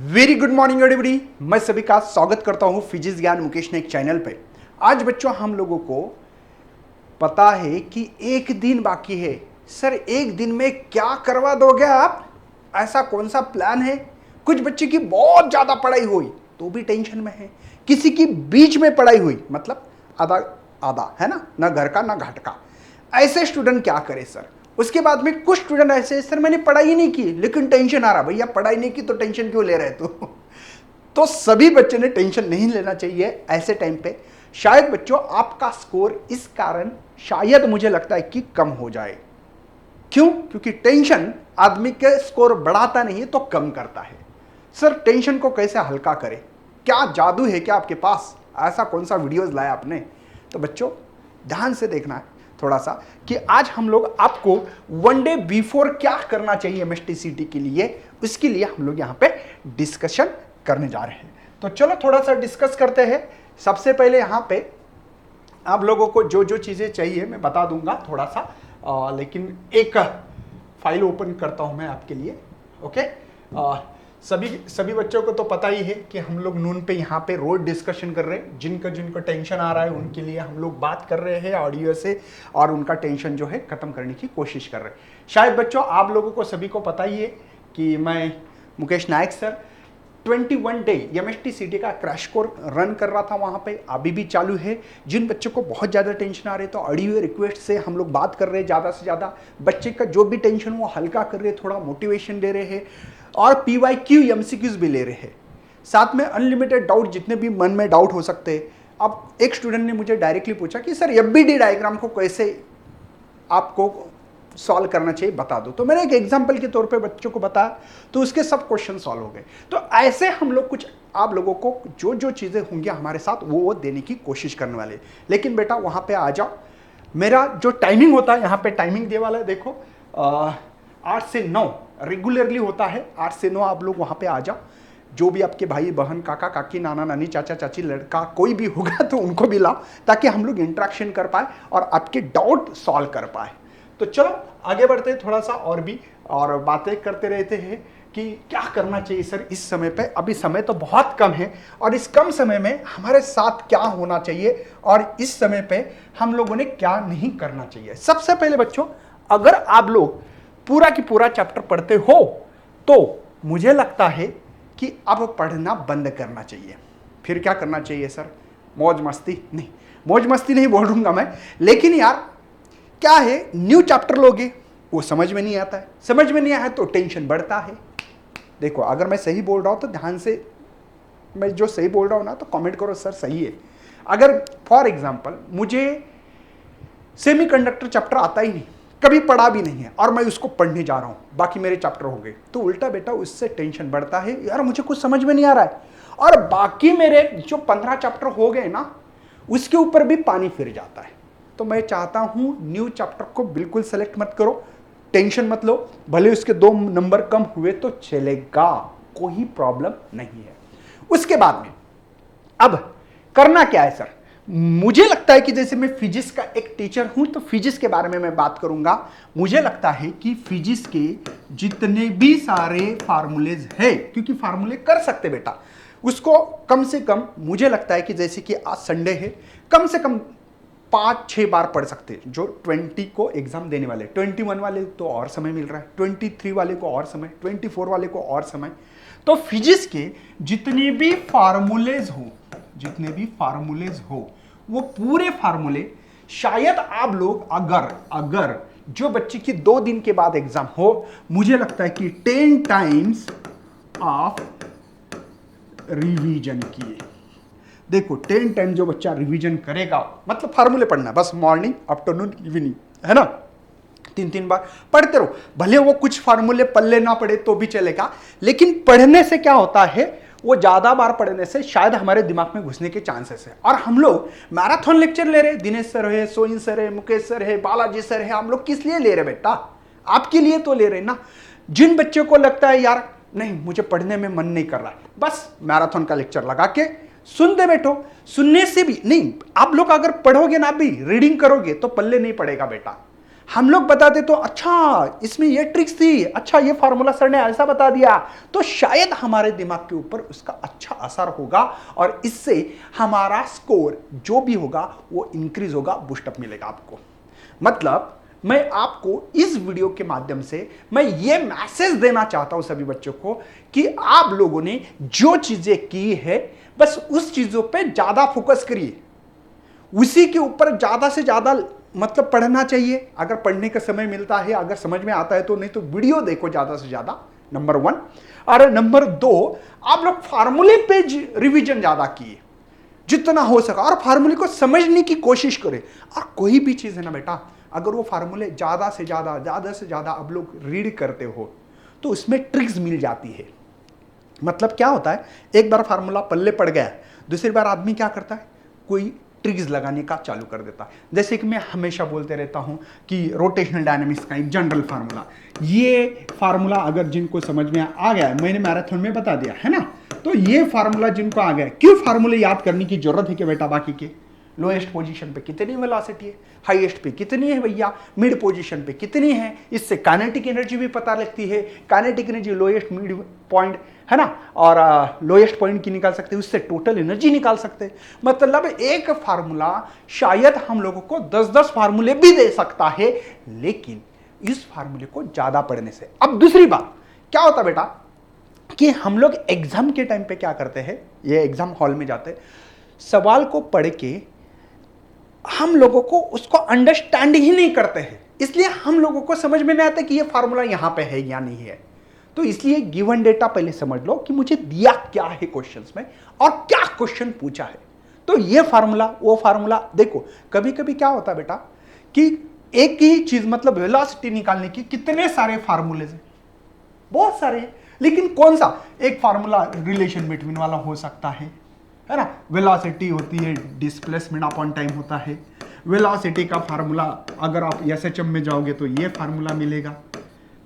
Very good morning everybody. मैं सभी का स्वागत करता हूं फिजिक्स ज्ञान मुकेश ने एक चैनल पे। आज बच्चों हम लोगों को पता है कि एक दिन बाकी है। सर एक दिन में क्या करवा दोगे आप? ऐसा कौन सा प्लान है? कुछ बच्चे की बहुत ज्यादा पढ़ाई हुई तो भी टेंशन में है, किसी की बीच में पढ़ाई हुई मतलब आधा आधा है ना घर का ना घाट का। ऐसे स्टूडेंट क्या करे सर? उसके बाद में कुछ स्टूडेंट ऐसे हैं, सर मैंने पढ़ाई ही नहीं की लेकिन टेंशन आ रहा। भैया पढ़ाई नहीं की तो टेंशन क्यों ले रहे तो सभी बच्चे ने टेंशन नहीं लेना चाहिए ऐसे टाइम पे। शायद बच्चों आपका स्कोर इस कारण शायद मुझे लगता है कि कम हो जाए। क्यों? क्योंकि टेंशन आदमी के स्कोर बढ़ाता नहीं है तो कम करता है। सर टेंशन को कैसे हल्का करें? क्या जादू है क्या आपके पास? ऐसा कौन सा वीडियोस लाया आपने? तो बच्चों ध्यान से देखना है थोड़ा सा कि आज हम लोग आपको वन डे बिफोर क्या करना चाहिए एमएसटीसीटी के लिए, उसके लिए हम लोग यहाँ पे डिस्कशन करने जा रहे हैं। तो चलो थोड़ा सा डिस्कस करते हैं। सबसे पहले यहाँ पे आप लोगों को जो जो चीज़ें चाहिए मैं बता दूंगा थोड़ा सा, लेकिन एक फाइल ओपन करता हूँ मैं आपके लिए। ओके, सभी बच्चों को तो पता ही है कि हम लोग नून पे यहाँ पे रोज डिस्कशन कर रहे हैं। जिनको टेंशन आ रहा है उनके लिए हम लोग बात कर रहे हैं ऑडियो से और उनका टेंशन जो है खत्म करने की कोशिश कर रहे हैं। शायद बच्चों आप लोगों को सभी को पता ही है कि मैं मुकेश नायक सर 21 डे एमएसटीसीटी का क्रैश कोर्स रन कर रहा था, वहाँ पे अभी भी चालू है। जिन बच्चों को बहुत ज़्यादा टेंशन आ रहे हैं तो ऑडियो रिक्वेस्ट से हम लोग बात कर रहे हैं, ज़्यादा से ज़्यादा बच्चे का जो भी टेंशन वो हल्का कर रहे हैं, थोड़ा मोटिवेशन दे रहे हैं और PYQ MCQs भी ले रहे हैं। साथ में अनलिमिटेड डाउट, जितने भी मन में डाउट हो सकते हैं। अब एक स्टूडेंट ने मुझे डायरेक्टली पूछा कि सर FBD डायग्राम को कैसे आपको सॉल्व करना चाहिए बता दो। तो मैंने एक एग्जांपल के तौर पे बच्चों को बताया तो उसके सब क्वेश्चन सॉल्व हो गए। तो ऐसे हम लोग कुछ आप लोगों को जो जो चीज़ें होंगी हमारे साथ वो देने की कोशिश करने वाले। लेकिन बेटा वहाँ पे आ जाओ, मेरा जो टाइमिंग होता है यहाँ पे टाइमिंग दे वाला है, देखो 8 से 9 रेगुलरली होता है। 8 से 9 आप लोग वहाँ पे आ जाओ। जो भी आपके भाई बहन काका काकी नाना नानी चाचा चाची लड़का कोई भी होगा तो उनको भी लाओ ताकि हम लोग इंटरेक्शन कर पाए और आपके डाउट सॉल्व कर पाए। तो चलो आगे बढ़ते हैं थोड़ा सा और भी और बातें करते रहते हैं कि क्या करना चाहिए सर इस समय पे। अभी समय तो बहुत कम है और इस कम समय में हमारे साथ क्या होना चाहिए और इस समय पे हम लोगों ने क्या नहीं करना चाहिए। सबसे पहले बच्चों, अगर आप लोग पूरा की पूरा चैप्टर पढ़ते हो तो मुझे लगता है कि अब पढ़ना बंद करना चाहिए। फिर क्या करना चाहिए सर? मौज मस्ती नहीं, मौज मस्ती नहीं बोलूंगा मैं, लेकिन यार क्या है, न्यू चैप्टर लोगे वो समझ में नहीं आता है, समझ में नहीं आया तो टेंशन बढ़ता है। देखो अगर मैं सही बोल रहा हूं तो ध्यान से, मैं जो सही बोल रहा हूं ना तो कमेंट करो सर सही है। अगर फॉर एग्जांपल मुझे सेमीकंडक्टर चैप्टर आता ही नहीं, कभी पढ़ा भी नहीं है और मैं उसको पढ़ने जा रहा हूं, बाकी मेरे चैप्टर हो गए, तो उल्टा बेटा उससे टेंशन बढ़ता है, यार मुझे कुछ समझ में नहीं आ रहा है और बाकी मेरे जो 15 चैप्टर हो गए ना उसके ऊपर भी पानी फिर जाता है। तो मैं चाहता हूं न्यू चैप्टर को बिल्कुल सेलेक्ट मत करो, टेंशन मत लो, भले उसके 2 नंबर कम हुए तो चलेगा, कोई प्रॉब्लम नहीं है। उसके बाद में अब करना क्या है सर? मुझे लगता है कि जैसे मैं फिजिक्स का एक टीचर हूं तो फिजिक्स के बारे में मैं बात करूंगा। मुझे लगता है कि फिजिक्स के जितने भी सारे फार्मूलेज है, क्योंकि फार्मूले कर सकते बेटा, उसको कम से कम मुझे लगता है कि जैसे कि आज संडे है, कम से कम 5-6 बार पढ़ सकते हैं। जो 20 को एग्जाम देने वाले, 21 वाले तो और समय मिल रहा है, 23 वाले को और समय, 24 वाले को और समय। तो फिजिक्स के जितने भी फार्मूलेज हो वो पूरे फार्मूले शायद आप लोग अगर जो बच्चे की 2 दिन के बाद एग्जाम हो, मुझे लगता है कि 10 टाइम्स ऑफ रिवीजन किए। देखो 10 टाइम जो बच्चा रिवीजन करेगा, मतलब फार्मूले पढ़ना बस, मॉर्निंग आफ्टरनून इवनिंग, है ना, 3-3 बार पढ़ते रहो। भले वो कुछ फार्मूले पल्ले ना पढ़े तो भी चलेगा, लेकिन पढ़ने से क्या होता है, वो ज्यादा बार पढ़ने से शायद हमारे दिमाग में घुसने के चांसेस है। और हम लोग मैराथन लेक्चर ले रहे, दिनेश सर है, सोइन सर है, मुकेश सर है, बालाजी सर है, हम लोग किस लिए ले रहे बेटा? आपके लिए तो ले रहे ना। जिन बच्चों को लगता है यार नहीं मुझे पढ़ने में मन नहीं कर रहा, बस मैराथन का लेक्चर लगा के सुनते बैठो। सुनने से भी नहीं, आप लोग अगर पढ़ोगे ना, भी रीडिंग करोगे तो पल्ले नहीं पड़ेगा बेटा। हम लोग बताते तो अच्छा इसमें ये ट्रिक्स थी, अच्छा ये फार्मूला सर ने ऐसा बता दिया, तो शायद हमारे दिमाग के ऊपर उसका अच्छा असर होगा और इससे हमारा स्कोर जो भी होगा वो इंक्रीज होगा, बूस्टअप मिलेगा आपको। मतलब मैं आपको इस वीडियो के माध्यम से मैं ये मैसेज देना चाहता हूं सभी बच्चों को कि आप लोगों ने जो चीजें की है बस उस चीजों पे ज्यादा फोकस करिए, उसी के ऊपर ज्यादा से ज्यादा मतलब पढ़ना चाहिए अगर पढ़ने का समय मिलता है, अगर समझ में आता है तो, नहीं तो वीडियो देखो ज्यादा से ज्यादा, नंबर 1। और नंबर 2, आप लोग फार्मूले पे रिवीजन ज्यादा किए जितना हो सका और फार्मूले को समझने की कोशिश करें। और कोई भी चीज है ना बेटा, अगर वो फार्मूले ज्यादा से ज्यादा आप लोग रीड करते हो तो उसमें ट्रिक्स मिल जाती है। मतलब क्या होता है, एक बार फार्मूला पल्ले पड़ गया, दूसरी बार आदमी क्या करता है, कोई ट्रिक्स लगाने का चालू कर देता है। जैसे कि मैं हमेशा बोलते रहता हूं कि रोटेशनल डायनामिक्स का एक जनरल फार्मूला, ये फार्मूला अगर जिनको समझ में आ गया, मैंने मैराथन में बता दिया है ना, तो ये फार्मूला जिनको आ गया, क्यों फार्मूले याद करने की जरूरत है कि बेटा बाकी के लोएस्ट पोजीशन पे कितनी वेलोसिटी है, हाईएस्ट पे कितनी है भैया, मिड पोजीशन पे कितनी है, इससे काइनेटिक एनर्जी भी पता लगती है। Kinetic energy lowest mid point है ना, और लोएस्ट पॉइंट की निकाल सकते हैं, उससे टोटल एनर्जी निकाल सकते हैं। मतलब एक फार्मूला शायद हम लोगों को 10-10 फार्मूले भी दे सकता है, लेकिन इस फार्मूले को ज्यादा पढ़ने से। अब दूसरी बात क्या होता बेटा कि हम लोग एग्जाम के टाइम पे क्या करते हैं, ये एग्जाम हॉल में जाते हैं, सवाल को पढ़ के हम लोगों को उसको अंडरस्टैंड ही नहीं करते हैं, इसलिए हम लोगों को समझ में नहीं आता कि ये फार्मूला यहां पे है या नहीं है। तो इसलिए गिवन डेटा पहले समझ लो कि मुझे दिया क्या है क्वेश्चंस में और क्या क्वेश्चन पूछा है, तो ये फार्मूला वो फार्मूला देखो। कभी कभी क्या होता है बेटा कि एक ही चीज मतलब वेलोसिटी निकालने की कितने सारे फार्मूले हैं, बहुत सारे, लेकिन कौन सा एक फार्मूला रिलेशन बिटवीन वाला हो सकता है ना। वेलोसिटी होती है डिस्प्लेसमेंट अपॉन टाइम होता है, वेलोसिटी का फार्मूला अगर आप एसएचएम में जाओगे तो ये फार्मूला मिलेगा,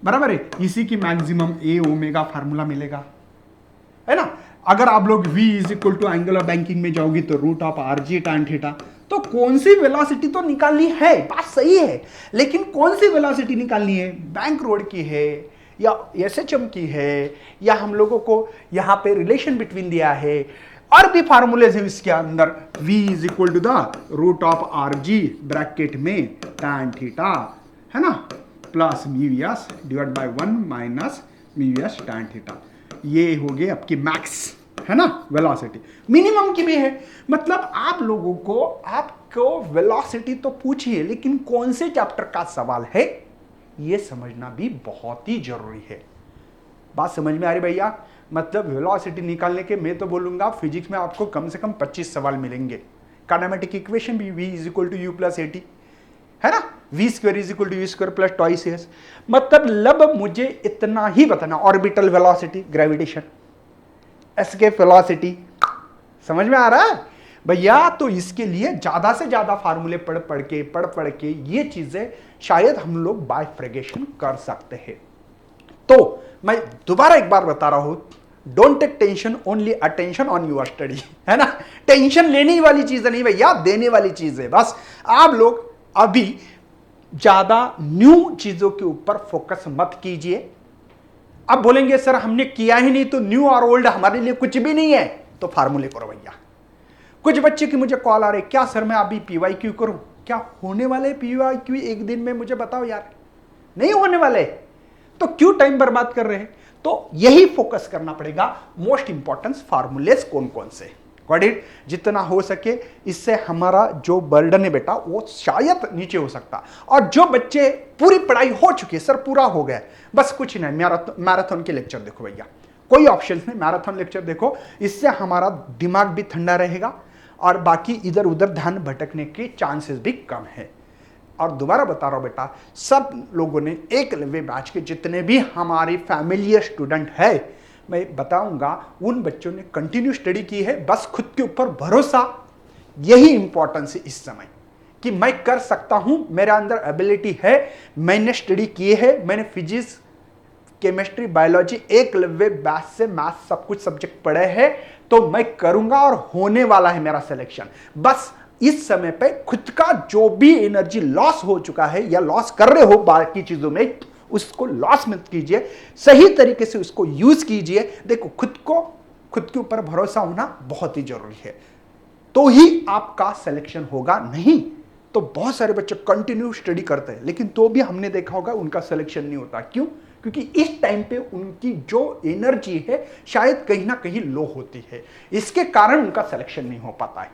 बराबर है, इसी की मैक्सिमम ए ओमेगा फार्मूला मिलेगा, है ना। अगर आप लोग v is equal to angle of banking में जाओगे तो root of r g tan theta, तो कौन सी वेलोसिटी तो निकालनी है, बात सही है, लेकिन कौन सी वेलोसिटी निकालनी है, बैंक रोड की है या एसएचएम की है, या हम लोगों को यहाँ पे रिलेशन बिटवीन दिया है, और भी फार्मूले है इसके अंदर, v is equal to the root of r g bracket में टैन थीटा, है ना, plus mu s divide by 1 minus mu s tan theta. ये हो गए आपकी मैक्स, है ना, वेलोसिटी। मिनिमम की भी है, मतलब आप लोगों को आपको वेलोसिटी तो पूछिए, लेकिन कौन से चैप्टर का सवाल है ये समझना भी बहुत ही जरूरी है। बात समझ में आ रही भैया। मतलब वेलोसिटी निकालने के मैं तो बोलूंगा फिजिक्स में आपको कम से कम 25 सवाल मिलेंगे। काइनेमेटिक इक्वेशन भी v is equal to u plus at, है ना, v square is equal to u square plus twice s. मतलब मुझे इतना ही बताना, orbital velocity gravitation, escape velocity, समझ में आ रहा है भैया। तो इसके लिए ज्यादा से ज्यादा फार्मूले पढ़ के ये चीजें शायद हम लोग बाइफर्गेशन कर सकते हैं। तो मैं दोबारा एक बार बता रहा हूं, don't take tension, only attention on your study, है ना। टेंशन लेने वाली चीज नहीं भैया, देने वाली चीज है। बस आप लोग अभी ज्यादा न्यू चीजों के ऊपर फोकस मत कीजिए। अब बोलेंगे सर हमने किया ही नहीं तो न्यू और ओल्ड हमारे लिए कुछ भी नहीं है, तो फार्मूले करो भैया। कुछ बच्चे की मुझे कॉल आ रहे, क्या सर मैं अभी पीवाईक्यू करूं, क्या होने वाले पीवाईक्यू एक दिन में, मुझे बताओ यार, नहीं होने वाले, तो क्यों टाइम बर्बाद कर रहे हैं। तो यही फोकस करना पड़ेगा, मोस्ट इंपॉर्टेंट फार्मूलेस कौन कौन से, गॉट इट। जितना हो सके इससे हमारा जो बर्डन है बेटा वो शायद नीचे हो सकता। और जो बच्चे पूरी पढ़ाई हो चुकी है, सर पूरा हो गया, बस कुछ नहीं, मैराथन के लेक्चर देखो भैया, कोई ऑप्शन नहीं, मैराथन लेक्चर देखो, इससे हमारा दिमाग भी ठंडा रहेगा और बाकी इधर उधर ध्यान भटकने के चांसेस भी कम है। और दोबारा बता रहा हूं बेटा, सब लोगों ने एकलव्य बैच के जितने भी हमारे फैमिलियर स्टूडेंट है, मैं बताऊंगा उन बच्चों ने कंटिन्यू स्टडी की है। बस खुद के ऊपर भरोसा, यही इंपॉर्टेंस है इस समय, कि मैं कर सकता हूं, मेरे अंदर एबिलिटी है, मैंने स्टडी की है, मैंने physics chemistry biology Eklavya batch से मैथ सब कुछ सब्जेक्ट पढ़े हैं, तो मैं करूंगा और होने वाला है मेरा सिलेक्शन। बस इस समय पे खुद का जो भी एनर्जी लॉस हो चुका है या लॉस कर रहे हो बाकी चीजों में, उसको लॉस मत कीजिए, सही तरीके से उसको यूज कीजिए। देखो, खुद के ऊपर भरोसा होना बहुत ही जरूरी है, तो ही आपका सिलेक्शन होगा। नहीं तो बहुत सारे बच्चे कंटिन्यू स्टडी करते हैं, लेकिन तो भी हमने देखा होगा उनका सिलेक्शन नहीं होता। क्यों? क्योंकि इस टाइम पे उनकी जो एनर्जी है शायद कहीं ना कहीं लो होती है, इसके कारण उनका सिलेक्शन नहीं हो पाता है।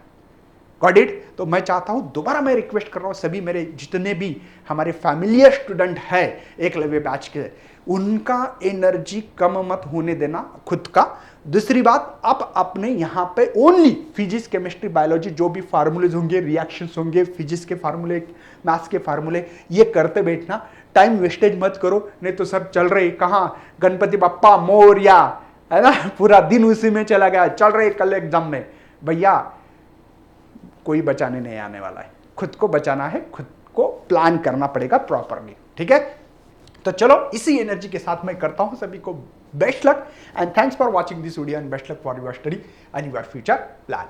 Got it? तो मैं चाहता हूं, दोबारा मैं रिक्वेस्ट कर रहा हूं सभी मेरे जितने भी हमारे फैमिलियर स्टूडेंट है एकलव्य बैच के, उनका एनर्जी कम मत होने देना खुद का। दूसरी बात, आप अपने यहां पे ओनली फिजिक्स, केमिस्ट्री, बायोलॉजी जो भी फार्मूलेज होंगे, रिएक्शंस होंगे, फिजिक्स के फार्मूले, मैथ्स के फार्मूले, ये करते बैठना। टाइम वेस्टेज मत करो, नहीं तो सब चल रहे कहां, गणपति बप्पा मोरया, है ना, पूरा दिन उसी में चला गया, चल रहे कल एग्जाम में। भैया कोई बचाने नहीं आने वाला है, खुद को बचाना है, खुद को प्लान करना पड़ेगा प्रॉपरली। ठीक है? तो चलो, इसी एनर्जी के साथ मैं करता हूं सभी को best luck and thanks for watching this video and best luck for your study and your future plan.